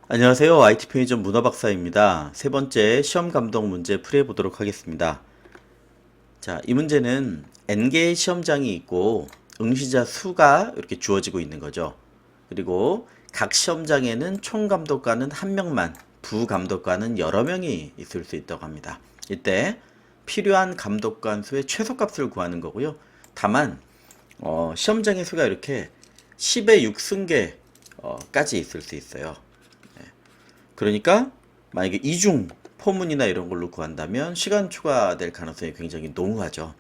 안녕하세요. IT 편의점 문어박사입니다. 세 번째 시험 감독 문제 풀이해 보도록 하겠습니다. 자, 이 문제는 N개의 시험장이 있고 응시자 수가 이렇게 주어지고 있는 거죠. 그리고 각 시험장에는 총 감독관은 한 명만, 부감독관은 여러 명이 있을 수 있다고 합니다. 이때 필요한 감독관 수의 최소값을 구하는 거고요. 다만 시험장의 수가 이렇게 10의 6승계까지 있을 수 있어요. 그러니까 만약에 이중 포문이나 이런 걸로 구한다면 시간 추가될 가능성이 굉장히 농후하죠.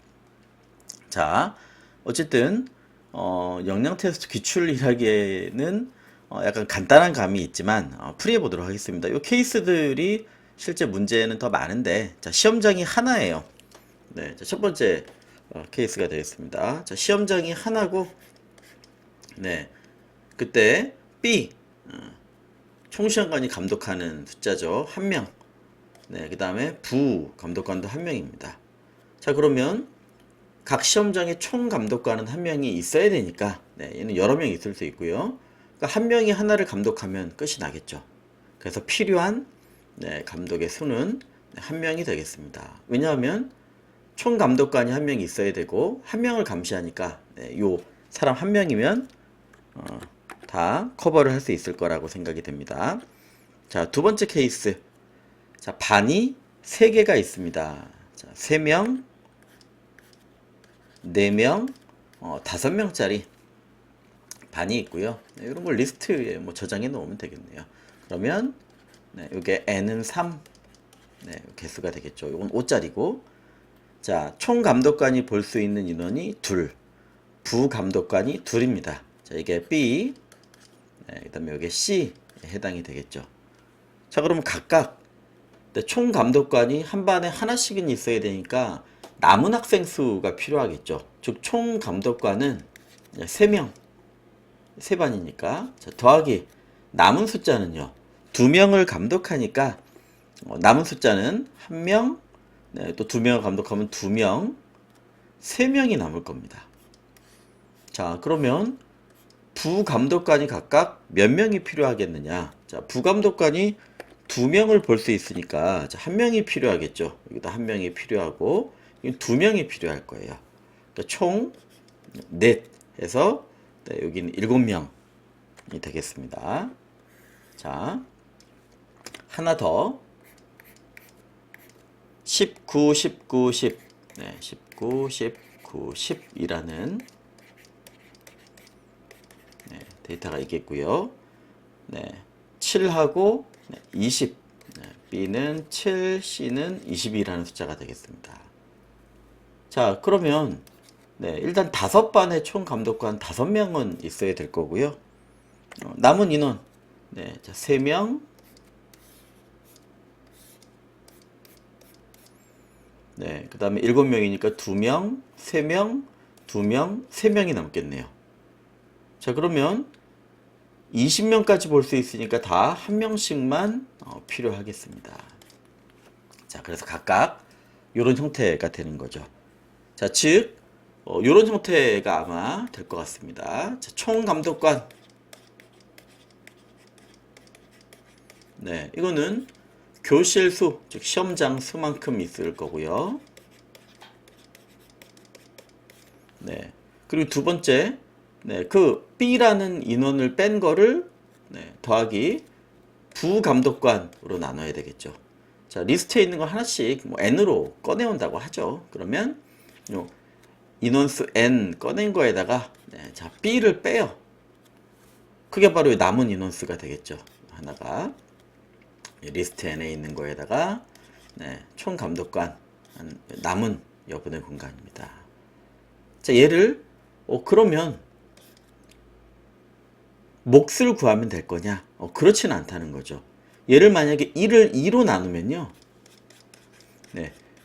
자, 어쨌든 역량 테스트 기출 일하기에는 약간 간단한 감이 있지만 풀이해 보도록 하겠습니다. 이 케이스들이 실제 문제는 더 많은데, 자, 시험장이 하나예요. 네, 자, 첫 번째 케이스가 되겠습니다. 자, 시험장이 하나고, 네, 그때 B 총시험관이 감독하는 숫자죠. 한 명. 네, 그 다음에 부 감독관도 한 명입니다. 자, 그러면 각 시험장에 총 감독관은 한 명이 있어야 되니까, 네, 얘는 여러 명이 있을 수 있고요. 그러니까 한 명이 하나를 감독하면 끝이 나겠죠. 그래서 필요한 감독의 수는 한 명이 되겠습니다. 왜냐하면 총 감독관이 한 명이 있어야 되고 한 명을 감시하니까 요 사람 한 명이면 다 커버를 할 수 있을 거라고 생각이 됩니다. 자, 두 번째 케이스. 자, 반이 3개가 있습니다. 자, 3명, 4명, 5명짜리 반이 있고요. 네, 이런 걸 리스트에 뭐 저장해 놓으면 되겠네요. 그러면 이게 n은 3, 개수가 되겠죠. 이건 5짜리고, 자, 총 감독관이 볼 수 있는 인원이 2, 부감독관이 2입니다. 자, 이게 B, 그 다음에 이게 C에 해당이 되겠죠. 자, 그러면 각각 총 감독관이 한 반에 하나씩은 있어야 되니까 남은 학생 수가 필요하겠죠. 즉, 총 감독관은 3명, 3반이니까. 자, 더하기 남은 숫자는요. 2명을 감독하니까 남은 숫자는 1명, 또 2명을 감독하면 2명, 3명이 남을 겁니다. 자, 그러면 부감독관이 각각 몇 명이 필요하겠느냐. 자, 부감독관이 2명을 볼 수 있으니까, 자, 1명이 필요하겠죠. 여기도 1명이 필요하고, 2명이 필요할 거예요. 그러니까 총 넷 해서 여기는 7명이 되겠습니다. 자, 하나 더. 19, 19, 10. 19, 19, 10이라는 데이터가 있겠고요. 7하고 20. B는 7, C는 20이라는 숫자가 되겠습니다. 자, 그러면 일단 5반의 총 감독관 5명은 있어야 될 거고요. 남은 인원 자, 3명, 그 다음에 7명이니까 2명, 3명, 2명, 3명이 남겠네요. 자, 그러면 20명까지 볼 수 있으니까 다 한 명씩만 필요하겠습니다. 자, 그래서 각각 이런 형태가 되는 거죠. 자, 즉 이런 형태가 아마 될 것 같습니다. 자, 총 감독관. 이거는 교실 수, 즉 시험장 수만큼 있을 거고요. 그리고 두 번째, 그 B라는 인원을 뺀 거를 더하기 부감독관으로 나눠야 되겠죠. 자, 리스트에 있는 거 하나씩 뭐 n으로 꺼내온다고 하죠. 그러면 요 인원수 n 꺼낸 거에다가 자, B를 빼요. 그게 바로 남은 인원수가 되겠죠. 하나가 리스트 n에 있는 거에다가 총 감독관 남은 여분의 공간입니다. 자, 얘를 그러면 몫을 구하면 될 거냐? 그렇지는 않다는 거죠. 얘를 만약에 1을 2로 나누면요.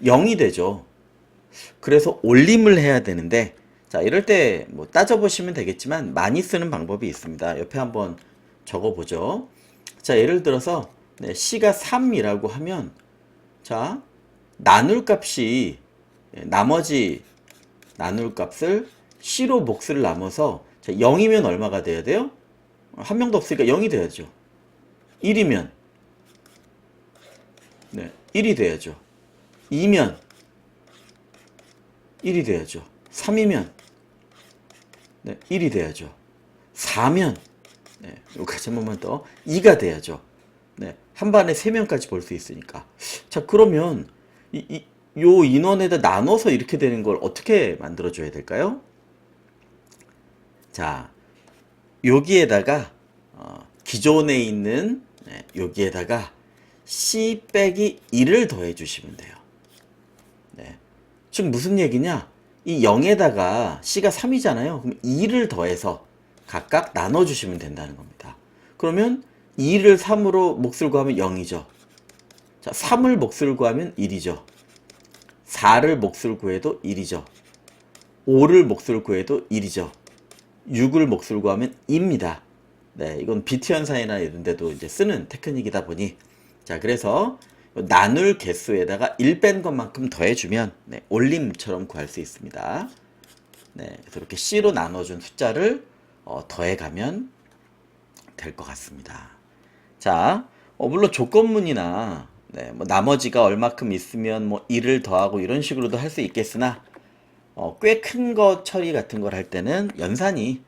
0이 되죠. 그래서 올림을 해야 되는데, 자, 이럴 때 뭐 따져보시면 되겠지만 많이 쓰는 방법이 있습니다. 옆에 한번 적어보죠. 자, 예를 들어서 C가 3이라고 하면, 자, 나눌 값이 나머지 나눌 값을 C로 몫을 나눠서, 자, 0이면 얼마가 돼야 돼요? 한 명도 없으니까 0이 돼야죠. 1이면 1이 돼야죠. 2면 1이 돼야죠. 3이면 1이 돼야죠. 4면 여기까지 한 번만 더 2가 돼야죠. 한 반에 3명까지 볼 수 있으니까. 자, 그러면 요 인원에다 나눠서 이렇게 되는 걸 어떻게 만들어 줘야 될까요? 자, 여기에다가 기존에 있는 여기에다가 C 빼기 1을 더해 주시면 돼요. 즉 무슨 얘기냐? 이 0에다가 C가 3이잖아요. 그럼 2를 더해서 각각 나눠 주시면 된다는 겁니다. 그러면 2를 3으로 몫을 구하면 0이죠. 자, 3을 몫을 구하면 1이죠. 4를 몫을 구해도 1이죠. 5를 몫을 구해도 1이죠. 6을 몫을 구하면 2입니다. 이건 비트 현상이나 이런 데도 이제 쓰는 테크닉이다 보니, 자, 그래서 나눌 개수에다가 1 뺀 것만큼 더해주면 올림처럼 구할 수 있습니다. 그래서 이렇게 C로 나눠준 숫자를 더해가면 될 것 같습니다. 자, 물론 조건문이나 뭐 나머지가 얼마큼 있으면 뭐 1을 더하고 이런 식으로도 할 수 있겠으나 꽤 큰 거 처리 같은 걸 할 때는 연산이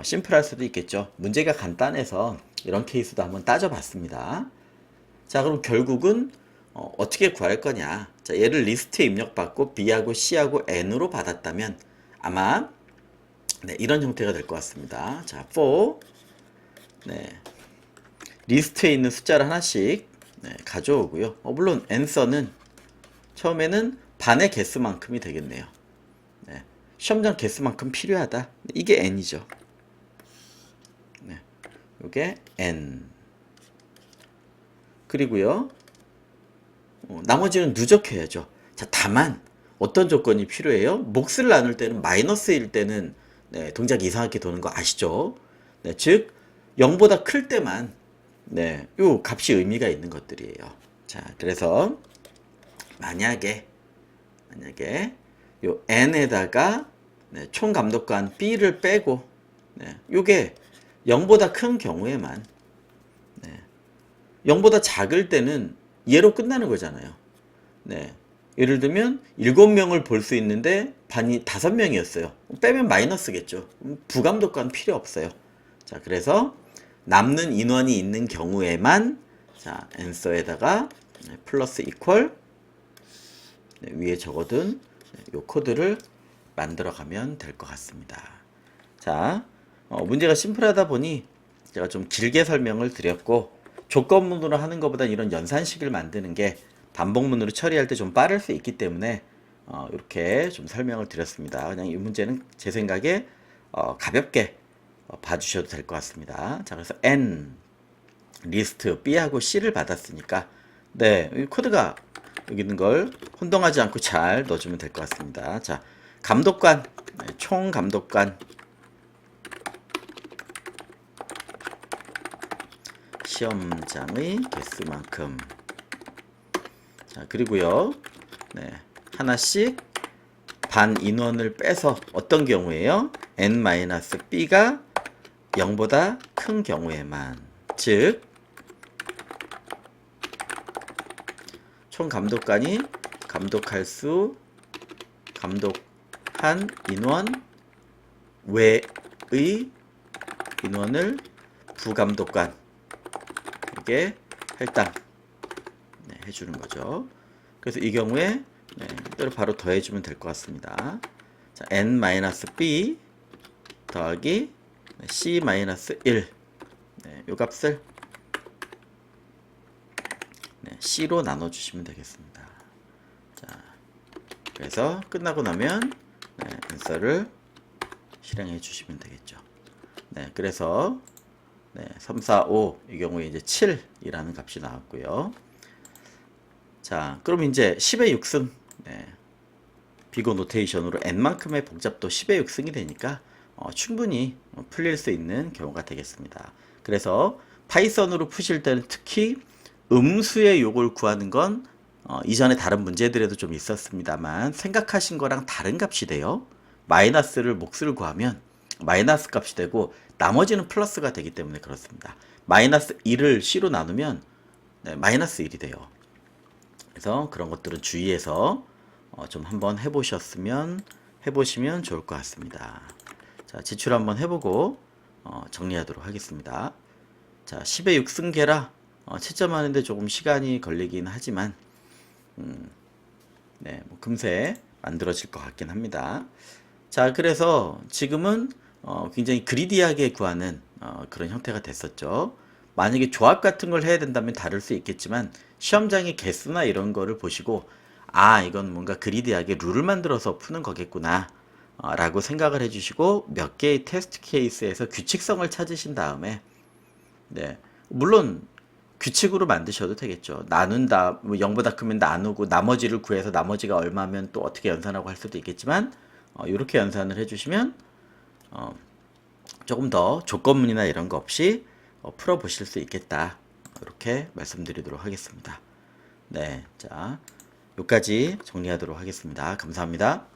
심플할 수도 있겠죠. 문제가 간단해서 이런 케이스도 한번 따져봤습니다. 자, 그럼 결국은 어떻게 구할 거냐? 자, 얘를 리스트에 입력받고 B하고 C하고 N으로 받았다면 아마 이런 형태가 될 것 같습니다. 자, for 리스트에 있는 숫자를 하나씩 가져오고요. 물론 answer는 처음에는 반의 개수만큼이 되겠네요. 시험장 개수만큼 필요하다. 이게 n이죠. 이게 n. 그리고요. 나머지는 누적해야죠. 자, 다만 어떤 조건이 필요해요? 몫을 나눌 때는 마이너스일 때는 동작이 이상하게 도는 거 아시죠? 즉 0보다 클 때만 요 값이 의미가 있는 것들이에요. 자, 그래서 만약에 요 n에다가 총 감독관 b를 빼고 요게 0보다 큰 경우에만 0보다 작을 때는 얘로 끝나는 거잖아요. 예를 들면 7명을 볼 수 있는데 반이 5명이었어요. 빼면 마이너스겠죠. 부감독관 필요 없어요. 자, 그래서 남는 인원이 있는 경우에만 자, answer에다가 플러스 이퀄 위에 적어둔 요 코드를 만들어 가면 될 것 같습니다. 자, 문제가 심플하다 보니 제가 좀 길게 설명을 드렸고, 조건문으로 하는 것보다 이런 연산식을 만드는 게 반복문으로 처리할 때 좀 빠를 수 있기 때문에 이렇게 좀 설명을 드렸습니다. 그냥 이 문제는 제 생각에 가볍게 봐주셔도 될 것 같습니다. 자, 그래서 N 리스트 B하고 C를 받았으니까 이 코드가 여기 있는 걸 혼동하지 않고 잘 넣어주면 될 것 같습니다. 자, 감독관 총 감독관 시험장의 개수만큼. 자, 그리고요 하나씩 반 인원을 빼서 어떤 경우에요? n-b가 0보다 큰 경우에만, 즉 총 감독관이 감독한 인원 외의 인원을 부감독관 에게 할당 해주는 거죠. 그래서 이 경우에 이대로 바로 더해주면 될 것 같습니다. 자, n-b 더하기 c-1 요 값을 c로 나눠주시면 되겠습니다. 자, 그래서 끝나고 나면 answer를 실행해 주시면 되겠죠. 그래서 3, 4, 5 이 경우에 이제 7이라는 값이 나왔고요. 자, 그럼 이제 10의 6승 비고 노테이션으로 n만큼의 복잡도 10의 6승이 되니까 충분히 풀릴 수 있는 경우가 되겠습니다. 그래서 파이썬으로 푸실 때는 특히 음수의 요걸 구하는 건 이전에 다른 문제들에도 좀 있었습니다만 생각하신 거랑 다른 값이 돼요. 마이너스를 몫을 구하면 마이너스 값이 되고 나머지는 플러스가 되기 때문에 그렇습니다. 마이너스 1을 C로 나누면 네, 마이너스 1이 돼요. 그래서 그런 것들은 주의해서 좀 한번 해보시면 좋을 것 같습니다. 자, 지출 한번 해보고 정리하도록 하겠습니다. 자, 10의 6승계라 채점하는데 조금 시간이 걸리긴 하지만 네, 뭐 금세 만들어질 것 같긴 합니다. 자, 그래서 지금은 굉장히 그리디하게 구하는 그런 형태가 됐었죠. 만약에 조합 같은 걸 해야 된다면 다를 수 있겠지만 시험장의 개수나 이런 거를 보시고 아, 이건 뭔가 그리디하게 룰을 만들어서 푸는 거겠구나 라고 생각을 해주시고 몇 개의 테스트 케이스에서 규칙성을 찾으신 다음에 네, 물론 규칙으로 만드셔도 되겠죠. 나눈다, 뭐 0보다 크면 나누고 나머지를 구해서 나머지가 얼마면 또 어떻게 연산하고 할 수도 있겠지만 이렇게 연산을 해주시면 조금 더 조건문이나 이런 거 없이 풀어보실 수 있겠다. 이렇게 말씀드리도록 하겠습니다. 네, 자, 여기까지 정리하도록 하겠습니다. 감사합니다.